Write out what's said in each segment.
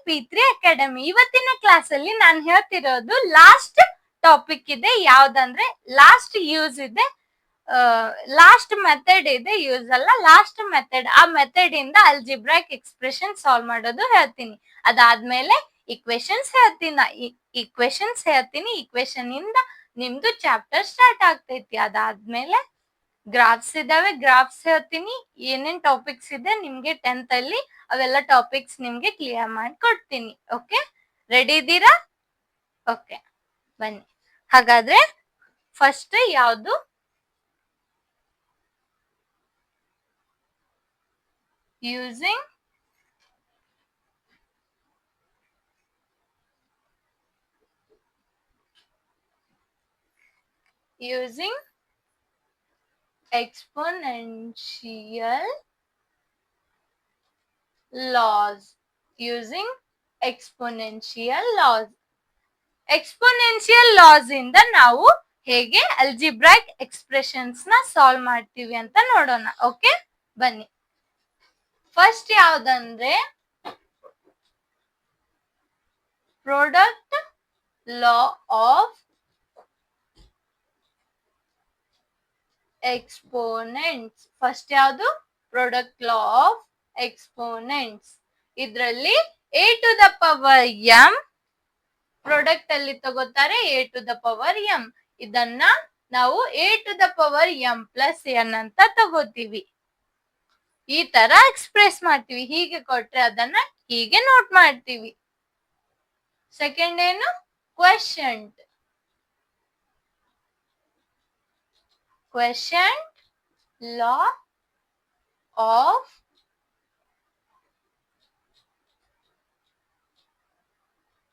P3 academy. ಇವತ್ತಿನ class ಅಲ್ಲಿ ನಾನು ಹೇಳ್ತಿರೋದು ಲಾಸ್ಟ್ ಟಾಪಿಕ್ ಇದೆ. ಯಾವ್ದಂದ್ರೆ ಲಾಸ್ಟ್ ಯೂಸ್ ಇದೆ, ಲಾಸ್ಟ್ ಮೆಥಡ್ ಇದೆ, ಯೂಸ್ ಅಲ್ಲ, ಲಾಸ್ಟ್ ಮೆಥಡ್. ಆ ಮೆಥಡ್ ಇಂದ ಅಲ್ಜಿಬ್ರಾಯಿಕ್ ಎಕ್ಸ್ಪ್ರೆಷನ್ ಸಾಲ್ವ್ ಮಾಡೋದು ಹೇಳ್ತೀನಿ. ಅದಾದ್ಮೇಲೆ ಇಕ್ವೇಶನ್ಸ್ ಹೇಳ್ತೀನಿ. ಇಕ್ವೇಶನ್ ಇಂದ ನಿಮ್ದು ಚಾಪ್ಟರ್ ಸ್ಟಾರ್ಟ್ ಆಗ್ತೈತಿ. ಅದಾದ್ಮೇಲೆ ಗ್ರಾಫ್ಸ್ ಇದಾವೆ, ಗ್ರಾಫ್ಸ್ ಹೇಳ್ತೀನಿ. ಏನೇನ್ ಟಾಪಿಕ್ಸ್ ಇದೆ ನಿಮ್ಗೆ 10th ಅಲ್ಲಿ ಅವೆಲ್ಲ ಟಾಪಿಕ್ಸ್ ನಿಮ್ಗೆ ಕ್ಲಿಯರ್ ಮಾಡಿ ಕೊಡ್ತೀನಿ. ಓಕೆ, ರೆಡಿ ಇದ್ದೀರಾ? ಓಕೆ, ಬನ್ನಿ. ಹಾಗಾದ್ರೆ ಫಸ್ಟ್ ಯಾವುದು? using exponential laws. Exponential loss ಇಂದ ನಾವು ಹೇಗೆ ಅಲ್ಜಿಬ್ರಾಯಿಕ್ ಎಕ್ಸ್ಪ್ರೆಷನ್ಸ್ ನ ಸಾಲ್ವ್ ಮಾಡ್ತೀವಿ ಅಂತ ನೋಡೋಣ. ಓಕೆ, ಬನ್ನಿ. ಫಸ್ಟ್ ಯಾವ್ದಂದ್ರೆ product law of exponents. First ಯಾವುದು? Product law of exponents. ಇದ್ರಲ್ಲಿ a to the power m product ಅಲ್ಲಿ ತಗೋತಾರೆ a to the power m. ಇದನ್ನ ನಾವು a to the power m plus n ಅಂತ ತಗೋತೀವಿ. ಈ ತರ ಎಕ್ಸ್ಪ್ರೆಸ್ ಮಾಡ್ತೀವಿ. ಹೀಗೆ ಕೊಟ್ರೆ ಅದನ್ನ ಹೀಗೆ ನೋಟ್ ಮಾಡ್ತೀವಿ. ಸೆಕೆಂಡ್ ಏನು? ಕ್ವೆಶ್ಚನ್ಡ್ ಲಾ ಆಫ್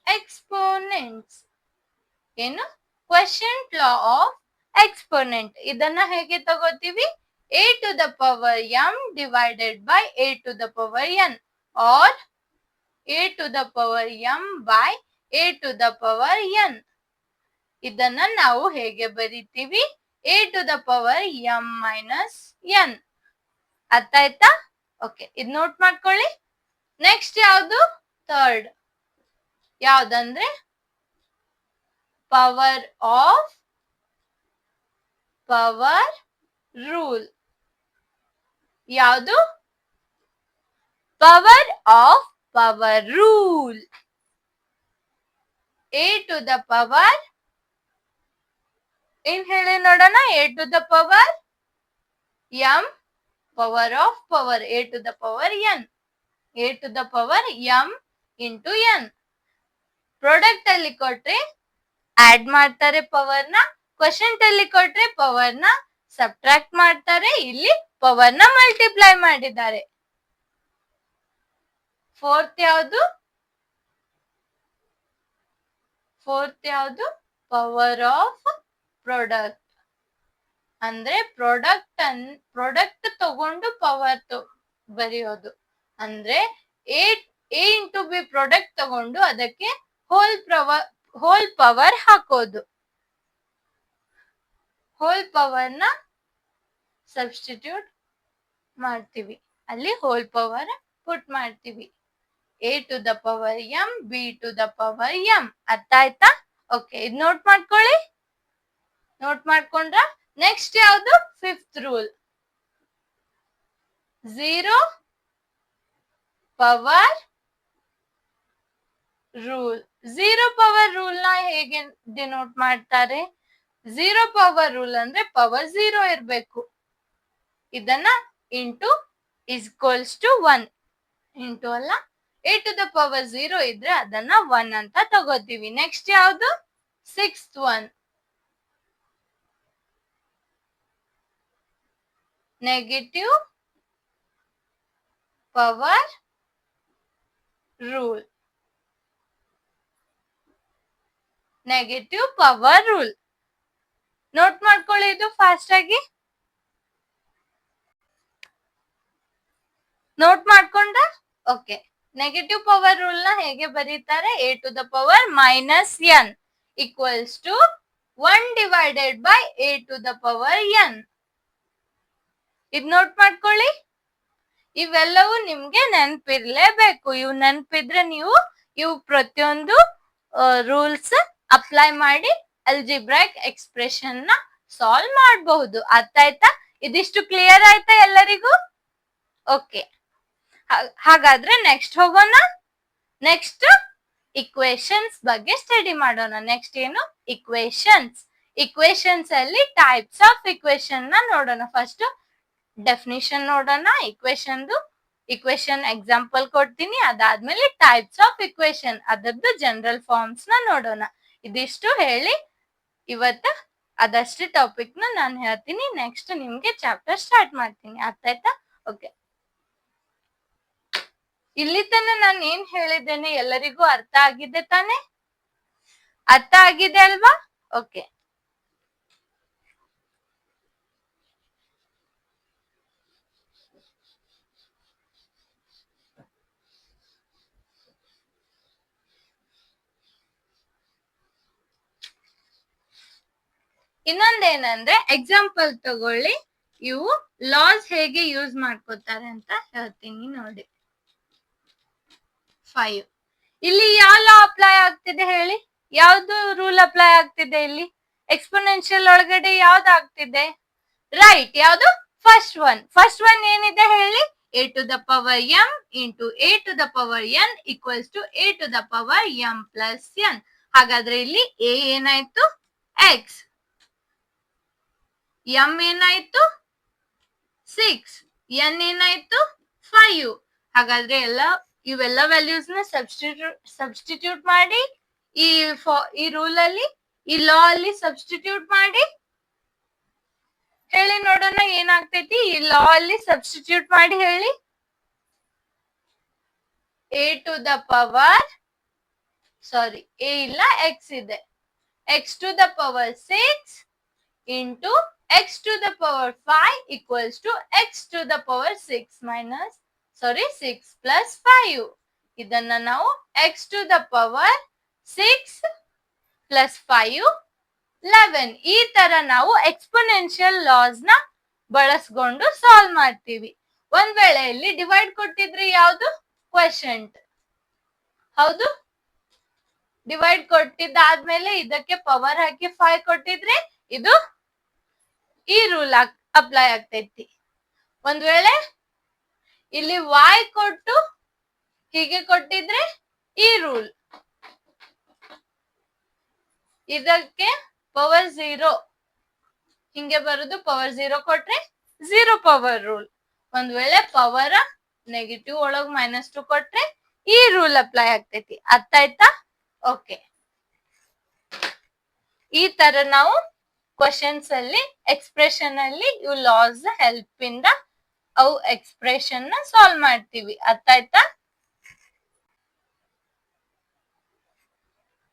ಎಕ್ಸ್ಪೋನೆಂಟ್ಸ್. ಏನು? ಕ್ವೆಶ್ಚನ್ಡ್ ಲಾ ಆಫ್ ಎಕ್ಸ್ಪೋನೆಂಟ್. ಇದನ್ನ ಹೇಗೆ ತಗೋತೀವಿ? a to the power m divided by a to the power n or a to the power m by a to the power n. ಇದನ್ನ ನಾವು ಹೇಗೆ ಬರೀತೀವಿ? a to the power m minus n. ಅರ್ಥ ಆಯ್ತಾ? Okay, ಇದು note ಮಾಡ್ಕೊಳ್ಳಿ. Next ಯಾವುದು? Third ಯಾವ್ದಂದ್ರೆ power rule. ಯಾವುದು? Power rule. a to the power ಏನ್ ಹೇಳಿ ನೋಡೋಣ? a to the power m power of power a to the power n, a to the power m into n. Product ಅಲ್ಲಿ ಕೊಟ್ರೆ add ಮಾಡ್ತಾರೆ power ನ, question ಅಲ್ಲಿ ಕೊಟ್ರೆ ಪವರ್ ನ ಸಬ್ಟ್ರಾಕ್ಟ್ ಮಾಡ್ತಾರೆ, ಇಲ್ಲಿ ಪವರ್ ನ ಮಲ್ಟಿಪ್ಲೈ ಮಾಡಿದ್ದಾರೆ. ಫೋರ್ತ್ ಯಾವುದು? Power of product. ಅಂದ್ರೆ ಪ್ರಾಡಕ್ಟ್ ತಗೊಂಡು ಪವರ್ ಬರೆಯೋದು. ಅಂದ್ರೆ a ಇಂಟು ಬಿ ಪ್ರಾಡಕ್ಟ್ ತಗೊಂಡು ಅದಕ್ಕೆ ಹೋಲ್ ಪವರ್ ಹಾಕೋದು. ಹೋಲ್ ಪವರ್ ನ ಸಬ್ಸ್ಟಿಟ್ಯೂಟ್ ಮಾಡ್ತೀವಿ, ಅಲ್ಲಿ ಹೋಲ್ ಪವರ್ ಪುಟ್ ಮಾಡ್ತೀವಿ. a to the power m, b to the power m. ಅರ್ಥ ಆಯ್ತಾ? ಓಕೆ, ಇದು ನೋಟ್ ಮಾಡ್ಕೊಳ್ಳಿ. ನೋಟ್ ಮಾಡ್ಕೊಂಡ್ರ ನೆಕ್ಸ್ಟ್ ಯಾವುದು? Fifth rule, zero power rule. Zero power rule ನ ಹೇಗೆ ಡಿನೋಟ್ ಮಾಡ್ತಾರೆ? ಝೀರೋ ಪವರ್ ರೂಲ್ ಅಂದ್ರೆ ಪವರ್ ಝೀರೋ ಇರ್ಬೇಕು. ಇದನ್ನ ಇಂಟು ಈಕ್ವಲ್ಸ್ ಟು 1. ಇಂಟು ಅಲ್ಲ, a to the power 0 ಇದ್ರೆ ಅದನ್ನ 1 ಅಂತ ತಗೋತೀವಿ. ನೆಕ್ಸ್ಟ್ ಯಾವುದು? Sixth one, negative power rule. Note ಮಾಡ್ಕೊಳ್ಳಿ ಇದು ಫಾಸ್ಟ್ ಆಗಿ. ನೋಟ್ ಮಾಡ್ಕೊಂಡ? ಓಕೆ, ನೆಗೆಟಿವ್ ಪವರ್ ರೂಲ್ ನ ಹೇಗೆ ಬರೀತಾರೆ? a to the power minus n equals to 1 divided by a to the power n. ಇದ್ ನೋಟ್ ಮಾಡ್ಕೊಳ್ಳಿ. ಇವೆಲ್ಲವೂ ನಿಮ್ಗೆ ನೆನಪಿರ್ಲೇಬೇಕು. ಇವು ನೆನಪಿದ್ರೆ ನೀವು ಇವು ಪ್ರತಿಯೊಂದು ರೂಲ್ಸ್ ಅಪ್ಲೈ ಮಾಡಿ ಅಲ್ಜಿಬ್ರಾಯಿಕ್ ಎಕ್ಸ್ಪ್ರೆಷನ್ ನ ಸಾಲ್ವ್ ಮಾಡಬಹುದು. ಅರ್ಥ ಆಯ್ತಾ? ಇದಿಷ್ಟು ಕ್ಲಿಯರ್ ಆಯ್ತಾ ಎಲ್ಲರಿಗೂ? ಓಕೆ, ಹಾಗಾದ್ರೆ ನೆಕ್ಸ್ಟ್ ಹೋಗೋಣ. ನೆಕ್ಸ್ಟ್ ಇಕ್ವೇಶನ್ಸ್ ಬಗ್ಗೆ ಸ್ಟಡಿ ಮಾಡೋಣ. ನೆಕ್ಸ್ಟ್ ಏನು? ಇಕ್ವೇಶನ್ಸ್. ಇಕ್ವೇಶನ್ಸ್ ಅಲ್ಲಿ ಟೈಪ್ಸ್ ಆಫ್ ಇಕ್ವೇಶನ್ ನ ನೋಡೋಣ. ಫಸ್ಟ್ ಡೆಫಿನಿಷನ್ ನೋಡೋಣ ಇಕ್ವೇಶನ್ ಎಕ್ಸಾಂಪಲ್ ಕೊಡ್ತೀನಿ. ಅದಾದ್ಮೇಲೆ ಟೈಪ್ಸ್ ಆಫ್ ಇಕ್ವೇಶನ್ ಅದರದ್ದು ಜನರಲ್ ಫಾರ್ಮ್ಸ್ ನ ನೋಡೋಣ. ಇದಿಷ್ಟು ಹೇಳಿ ಇವತ್ತು ಅದಷ್ಟೇ ಟಾಪಿಕ್ ನ ನಾನು ಹೇಳ್ತೀನಿ. ನೆಕ್ಸ್ಟ್ ನಿಮ್ಗೆ ಚಾಪ್ಟರ್ ಸ್ಟಾರ್ಟ್ ಮಾಡ್ತೀನಿ. ಅರ್ಥ ಆಯ್ತಾ? ಓಕೆ, ಇಲ್ಲಿ ತನ ನಾನು ಏನ್ ಹೇಳಿದ್ದೇನೆ ಎಲ್ಲರಿಗೂ ಅರ್ಥ ಆಗಿದೆ ತಾನೆ? ಅರ್ಥ ಆಗಿದೆ ಅಲ್ವಾ? ಓಕೆ, ಇನ್ನೊಂದೇನಂದ್ರೆ ಎಕ್ಸಾಂಪಲ್ ತಗೊಳ್ಳಿ. ಇವು ಲಾಸ್ ಹೇಗೆ ಯೂಸ್ ಮಾಡ್ಕೋತಾರೆ ಅಂತ ಹೇಳ್ತೀನಿ ನೋಡಿ. 5 ಇಲ್ಲಿ ಯಾವ ಲಾ ಅಪ್ಲೈ ಆಗ್ತಿದೆ ಹೇಳಿ? ಯಾವ್ದು ರೂಲ್ ಅಪ್ಲೈ ಆಗ್ತಿದೆ ಇಲ್ಲಿ? ಎಕ್ಸ್ಪೋನೆನ್ಷಿಯಲ್ ಒಳಗಡೆ ಯಾವ್ದು ಆಗ್ತಿದೆ? ರೈಟ್, ಯಾವ್ದು? ಫಸ್ಟ್ ಒನ್ ಏನಿದೆ ಹೇಳಿ? a to the power m into a to the power n equals to a to the power m plus n. ಹಾಗಾದ್ರೆ ಇಲ್ಲಿ a ಏನಾಯ್ತು? x, m ಏನಾಯ್ತು? 6, n ಏನಾಯ್ತು? 5. ಹಾಗಾದ್ರೆ ಇವೆಲ್ಲ ವ್ಯಾಲ್ಯೂಸ್ ನ ಸಬ್ಸ್ಟಿಟ್ಯೂಟ್ ಮಾಡಿ ಈ ರೂಲ್ ಅಲ್ಲಿ, ಈ ಲಾ ಅಲ್ಲಿ ಸಬ್ಸ್ಟಿಟ್ಯೂಟ್ ಮಾಡಿ ಹೇಳಿ ನೋಡೋಣ ಏನಾಗ್ತೈತಿ. ಈ ಲಾ ಅಲ್ಲಿ ಸಬ್ಸ್ಟಿಟ್ಯೂಟ್ ಮಾಡಿ ಹೇಳಿ. a to the power a ಇಲ್ಲ x ಇದೆ. x to the power 6 into x to the power 5 equals to x to the power 6 plus 5. ಇದನ್ನ ನಾವು x to the power 6 plus 5 11 ಈ ತರ ನಾವು ಎಕ್ಸ್ಪೋನೆನ್ಷಿಯಲ್ ಲಾಸ್ ನ ಬಳಸ್ಕೊಂಡು ಸಾಲ್ವ್ ಮಾಡ್ತೀವಿ. ಒಂದ್ ವೇಳೆ ಇಲ್ಲಿ ಡಿವೈಡ್ ಕೊಟ್ಟಿದ್ರೆ ಯಾವ್ದು? ಕ್ವಶಂಟ್. ಹೌದು, ಡಿವೈಡ್ ಕೊಟ್ಟಿದ್ದಾದ್ಮೇಲೆ ಇದಕ್ಕೆ ಪವರ್ ಹಾಕಿ 5 ಕೊಟ್ಟಿದ್ರೆ ಇದು ಈ ರೂಲ್ ಅಪ್ಲೈ ಆಗ್ತೈತಿ. ಒಂದ್ ವೇಳೆ ಇಲ್ಲಿ y ಕೊಟ್ಟು ಹೀಗೆ ಕೊಟ್ಟಿದ್ರೆ ಈ ರೂಲ್. ಇದಕ್ಕೆ ಪವರ್ 0 ಹಿಂಗೆ ಬರುದು. ಪವರ್ 0 ಕೊಟ್ರೆ 0 ಪವರ್ ರೂಲ್. ಒಂದ್ ವೇಳೆ ಪವರ್ ನೆಗೆಟಿವ್ ಒಳಗ್ -2 ಕೊಟ್ರೆ ಈ ರೂಲ್ ಅಪ್ಲೈ ಆಗ್ತೈತಿ. ಅರ್ಥ ಆಯ್ತಾ? ಓಕೆ, ಈ ತರ ನಾವು ಕ್ವಶನ್ಸ್ ಅಲ್ಲಿ ಎಕ್ಸ್ಪ್ರೆಷನ್ ಅಲ್ಲಿ ಇವು ಲಾಸ್ ಹೆಲ್ಪ್ ಇಂದ ಅವು ಎಕ್ಸ್ಪ್ರೆಷನ್ ನ ಸಾಲ್ವ್ ಮಾಡ್ತೀವಿ. ಅರ್ಥ ಆಯ್ತಾ?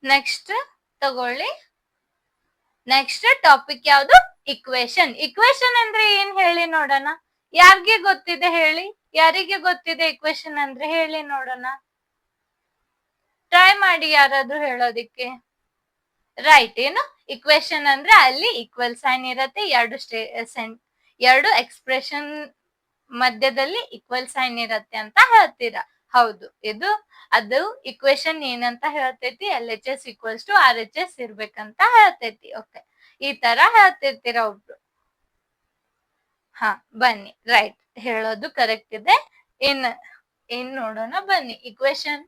ನೆಕ್ಸ್ಟ್ ತಗೊಳ್ಳಿ. ನೆಕ್ಸ್ಟ್ ಟಾಪಿಕ್ ಯಾವುದು? ಇಕ್ವೇಶನ್. ಇಕ್ವೇಶನ್ ಅಂದ್ರೆ ಏನ್ ಹೇಳಿ ನೋಡೋಣ. ಯಾರಿಗೆ ಗೊತ್ತಿದೆ ಹೇಳಿ? ಯಾರಿಗೆ ಗೊತ್ತಿದೆ ಇಕ್ವೇಶನ್ ಅಂದ್ರೆ ಹೇಳಿ ನೋಡೋಣ. ಟ್ರೈ ಮಾಡಿ ಯಾರಾದ್ರೂ ಹೇಳೋದಿಕ್ಕೆ. ರೈಟ್, ಏನು? ಇಕ್ವೇಶನ್ ಅಂದ್ರೆ ಅಲ್ಲಿ ಈಕ್ವಲ್ ಸೈನ್ ಇರತ್ತೆ. ಎರಡು ಎಕ್ಸ್ಪ್ರೆಷನ್ ಮಧ್ಯದಲ್ಲಿ ಈಕ್ವಲ್ ಸೈನ್ ಇರತ್ತೆ ಅಂತ ಹೇಳ್ತೀರಾ. ಹೌದು, ಅದು ಇಕ್ವೇಶನ್ ಏನಂತ ಹೇಳ್ತೈತಿ? LHS ಈಕ್ವಲ್ಸ್ ಟು RHS ಇರ್ಬೇಕಂತ ಹೇಳ್ತೈತಿ. ಓಕೆ, ಈ ತರ ಹೇಳ್ತಿರ್ತೀರ ಒಬ್ರು. ಹಾ, ಬನ್ನಿ. ರೈಟ್, ಹೇಳೋದು ಕರೆಕ್ಟ್ ಇದೆ. ಏನ್ ನೋಡೋಣ ಬನ್ನಿ. ಇಕ್ವೇಶನ್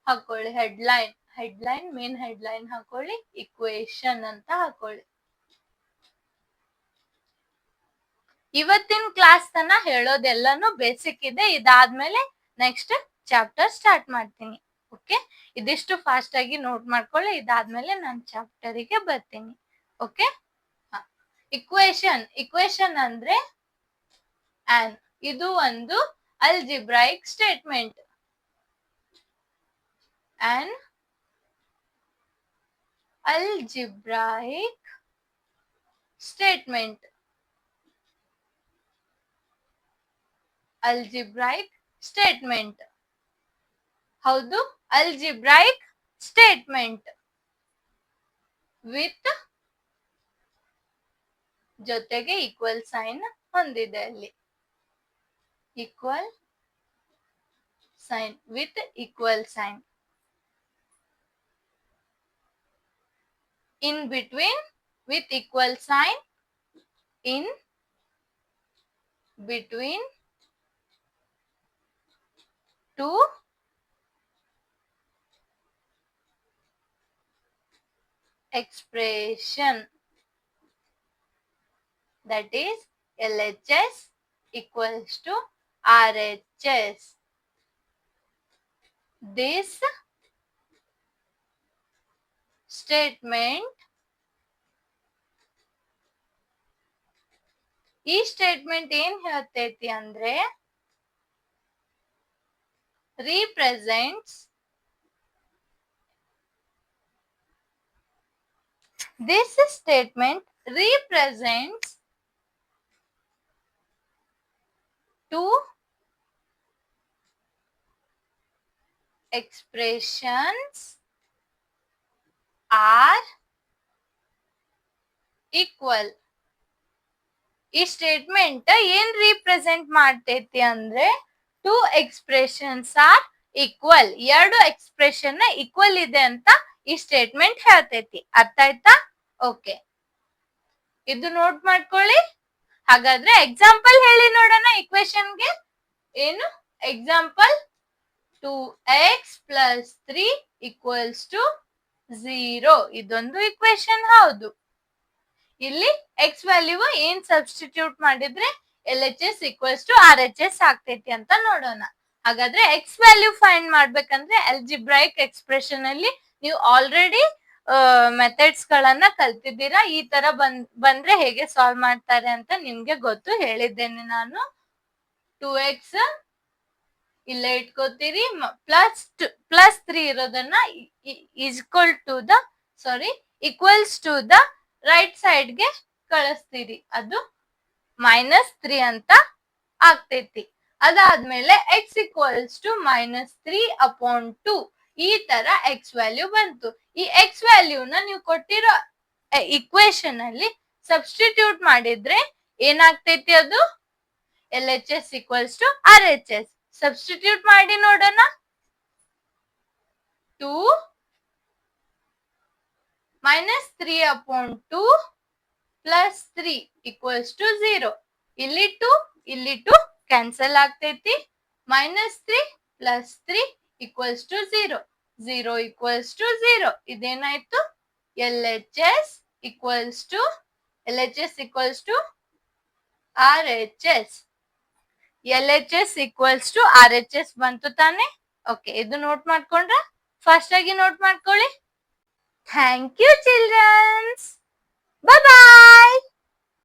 ಹಾಕೊಳ್ಳಿ. ಮೇನ್ ಹೆಡ್ಲೈನ್ ಹಾಕೊಳ್ಳಿ. ಇಕ್ವೇಶನ್ ಅಂತ ಹಾಕೊಳ್ಳಿ. ಇವತ್ತಿನ ಕ್ಲಾಸ್ ತನ ಹೇಳೋದೆಲ್ಲಾನು ಬೇಸಿಕ್ ಇದೆ. ಇದಾದ್ಮೇಲೆ ನೆಕ್ಸ್ಟ್ ಚಾಪ್ಟರ್ ಸ್ಟಾರ್ಟ್ ಮಾಡ್ತೀನಿ. ಓಕೆ, ಇದಿಷ್ಟು ಫಾಸ್ಟ್ ಆಗಿ ನೋಟ್ ಮಾಡ್ಕೊಳ್ಳಿ. ಇದಾದ್ಮೇಲೆ ನಾನು ಚಾಪ್ಟರಿಗೆ ಬರ್ತೀನಿ. ಓಕೆ, ಇಕ್ವೇಶನ್ ಅಂದ್ರೆ ಇದು ಒಂದು algebraic statement. an algebraic statement. ಹೌದು, algebraic statement ವಿತ್ ಜೊತೆಗೆ ಈಕ್ವಲ್ ಸೈನ್ ಹೊಂದಿದೆ. ಅಲ್ಲಿ equal sign with equal sign. in between with equal sign, in between two expression, that is LHS equals to RHS. This statement, ಈ statement ಏನ್ ಹೇಳ್ತೈತಿ ಅಂದ್ರೆ represents, this statement represents two expressions are equal. ಈ statement ಏನ್ represent ಮಾಡ್ತೈತಿ ಅಂದ್ರೆ two expressions R equal, ಎರಡು expression equal ಇದೆ ಅಂತ ಈ ಸ್ಟೇಟ್ಮೆಂಟ್ ಹೇಳ್ತೈತಿ. ಅರ್ಥ ಆಯ್ತಾ? ಓಕೆ, ಇದು ನೋಟ್ ಮಾಡ್ಕೊಳ್ಳಿ. ಹಾಗಾದ್ರೆ ಎಕ್ಸಾಂಪಲ್ ಹೇಳಿ ನೋಡೋಣ ಇಕ್ವೇಶನ್ಗೆ. ಏನು example? 2x plus 3 equals to 0. ಇದೊಂದು ಇಕ್ವೇಶನ್ ಹೌದು. ಇಲ್ಲಿ ಎಕ್ಸ್ ವ್ಯಾಲ್ಯೂ ಏನ್ ಸಬ್ಸ್ಟಿಟ್ಯೂಟ್ ಮಾಡಿದ್ರೆ LHS ಈಕ್ವಲ್ಸ್ ಟು RHS ಆಗ್ತೈತಿ ಅಂತ ನೋಡೋಣ. ಹಾಗಾದ್ರೆ ಎಕ್ಸ್ ವ್ಯಾಲ್ಯೂ ಫೈಂಡ್ ಮಾಡ್ಬೇಕಂದ್ರೆ ಅಲ್ಜಿಬ್ರೈಕ್ ಎಕ್ಸ್ಪ್ರೆಷನ್ ಅಲ್ಲಿ ನೀವು ಆಲ್ರೆಡಿ ಮೆಥಡ್ಸ್ ಗಳನ್ನ ಕಲ್ತಿದ್ದೀರಾ. ಈ ತರ ಬಂದ್ರೆ ಹೇಗೆ ಸಾಲ್ವ್ ಮಾಡ್ತಾರೆ ಅಂತ ನಿಮ್ಗೆ ಗೊತ್ತು, ಹೇಳಿದ್ದೇನೆ ನಾನು. 2x ಇಲ್ಲೇ ಇಟ್ಕೋತೀರಿ, ಪ್ಲಸ್ 3 ಇರೋದನ್ನ equals to the right side ಗೆ ಕಳಿಸ್ತೀರಿ, ಅದು -3 ಅಂತ ಆಗ್ತೈತಿ. ಅದಾದ್ಮೇಲೆ ಎಕ್ಸ್ ಈಕ್ವಲ್ಸ್ ಟು -3/2 ಈ ತರ ಎಕ್ಸ್ ವ್ಯಾಲ್ಯೂ ಬಂತು. ಈ ಎಕ್ಸ್ ವ್ಯಾಲ್ಯೂನ ನೀವು ಕೊಟ್ಟಿರೋ ಇಕ್ವೇಶನ್ ಅಲ್ಲಿ ಸಬ್ಸ್ಟಿಟ್ಯೂಟ್ ಮಾಡಿದ್ರೆ ಏನಾಗ್ತೈತಿ? ಅದು LHS equals to RHS. Substitute ಮಾಡಿ ನೋಡೋಣ. 2 -3/2 ಪ್ಲಸ್ 3 ಈಕ್ವಲ್ಸ್ ಟು 0. ಇಲ್ಲಿ 2 ಕ್ಯಾನ್ಸಲ್ ಆಗ್ತೈತಿ. -3 plus 3 equals to 0. 0 equals to 0. ಇದೇನಾಯ್ತು? LHS equals to RHS. LHS equals to RHS ಬಂತು ತಾನೆ? ಓಕೆ, ಇದು ನೋಟ್ ಮಾಡ್ಕೊಂಡ್ರೆ ಫಾಸ್ಟ್ ಆಗಿ ನೋಟ್ ಮಾಡ್ಕೊಳ್ಳಿ. Thank you childrens. Bye bye.